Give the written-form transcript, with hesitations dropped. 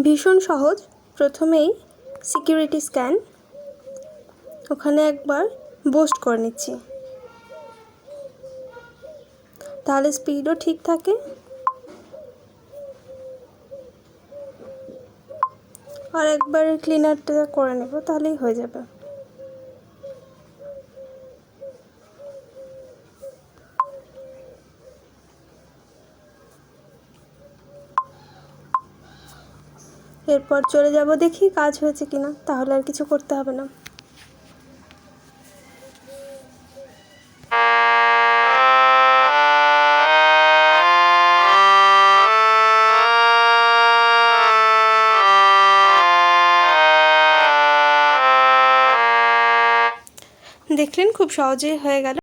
ভীষণ সহজ। প্রথমেই সিকিউরিটি স্ক্যান, ওখানে একবার বুস্ট করে নিচ্ছি, তাহলে স্পিডও ঠিক থাকে। আর একবার ক্লিনারটা করে নেব, তাহলেই হয়ে যাবে। এরপর চলে যাব দেখি কাজ হয়েছে কিনা, তাহলে আর কিছু করতে হবে না। দেখলেন খুব সহজেই হয়ে গেল।